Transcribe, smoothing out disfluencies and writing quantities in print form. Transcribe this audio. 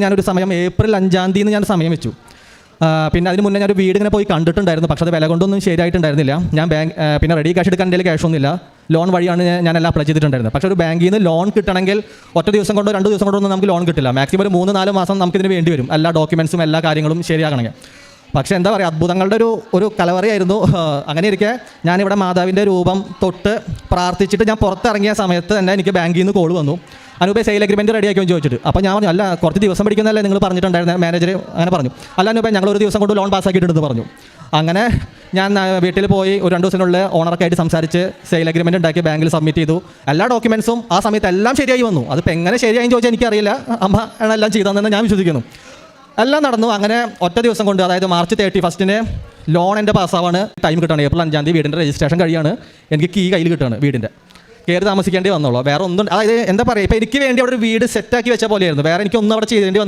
ഞാനൊരു സമയം ഏപ്രിൽ 5-ാം തീയതി ഞാൻ സമയം വെച്ചു. പിന്നെ അതിന് മുന്നേ ഞാനൊരു വീട് ഇങ്ങനെ പോയി കണ്ടിട്ടുണ്ടായിരുന്നു. പക്ഷേ അത് വില കൊണ്ടൊന്നും ശരിയായിട്ടുണ്ടായിരുന്നില്ല. ഞാൻ പിന്നെ റെഡി ക്യാഷ് എടുക്കാൻ എൻ്റെ ക്യാഷൊന്നുമില്ല. ലോൺ വഴിയാണ് ഞാനെല്ലാം അപ്ലൈ ചെയ്തിട്ടുണ്ടായിരുന്നത്. പക്ഷേ ഒരു ബാങ്കിൽ നിന്ന് ലോൺ കിട്ടണമെങ്കിൽ ഒറ്റ ദിവസം കൊണ്ടോ 2 ദിവസം കൊണ്ടോ ഒന്നും നമുക്ക് ലോൺ കിട്ടില്ല. മാക്സിമം ഒരു 3-4 മാസം നമുക്കിതിന് വേണ്ടി വരും, എല്ലാ ഡോക്യുമെൻസും എല്ലാ കാര്യങ്ങളും ശരിയാകണമെങ്കിൽ. പക്ഷേ എന്താ പറയുക, അത്ഭുതങ്ങളുടെ ഒരു കലവറയായിരുന്നു. അങ്ങനെ ഇരിക്കെ ഞാനിവിടെ മാതാവിൻ്റെ രൂപം തൊട്ട് പ്രാർത്ഥിച്ചിട്ട് ഞാൻ പുറത്തിറങ്ങിയ സമയത്ത് തന്നെ എനിക്ക് ബാങ്കിൽ നിന്ന് കോൾ വന്നു. അനൂപേ സെയിൽ അഗ്രിമെൻറ്റ് റെഡിയാക്കിയെന്ന് ചോദിച്ചിട്ട്. അപ്പോൾ ഞാൻ പറഞ്ഞു, അല്ല കുറച്ച് ദിവസം പിടിക്കുന്നതല്ലേ നിങ്ങൾ പറഞ്ഞിട്ടുണ്ടായിരുന്ന മാനേജർ. അങ്ങനെ പറഞ്ഞു. അല്ല അനൂപേ, ഞങ്ങൾ ഒരു ദിവസം കൊണ്ട് ലോൺ പാസ്സാക്കിയിട്ടുണ്ടെന്ന് പറഞ്ഞു. അങ്ങനെ ഞാൻ വീട്ടിൽ പോയി ഒരു 2 ദിവസത്തിനുള്ളിൽ ഓണറൊക്കെ ആയിട്ട് സംസാരിച്ച് സെയിൽ അഗ്രിമെൻറ്റ് ഉണ്ടാക്കി ബാങ്കിൽ സബ്മിറ്റ് ചെയ്തു. എല്ലാ ഡോക്യുമെൻസും ആ സമയത്ത് എല്ലാം ശരിയായി വന്നു. അതിപ്പോൾ എങ്ങനെ ശരിയായി ചോദിച്ചാൽ എനിക്കറിയില്ല. അമ്മ എല്ലാം ചെയ്തതെന്ന് ഞാൻ വിശ്വസിക്കുന്നു. എല്ലാം നടന്നു. അങ്ങനെ ഒറ്റ ദിവസം കൊണ്ട്, അതായത് മാർച്ച് 31 ലോൺ എൻ്റെ പാസ്സാവാണ്. ടൈം കിട്ടുകയാണ്. ഏപ്രിൽ 5-ാം തീയതി വീടിൻ്റെ രജിസ്ട്രേഷൻ കഴിയാണ്. എനിക്ക് കീ കയ്യിൽ കിട്ടുകയാണ്. വീടിൻ്റെ കയറി താമസിക്കേണ്ടി വന്നുള്ളൂ. വേറെ ഒന്നും, അതായത് എന്താ പറയുക, ഇപ്പോൾ എനിക്ക് വേണ്ടി അവിടെ ഒരു വീട് സെറ്റാക്കി വെച്ച പോലെയായിരുന്നു. വേറെ എനിക്കൊന്നും അവിടെ ചെയ്തേണ്ടി വന്നു.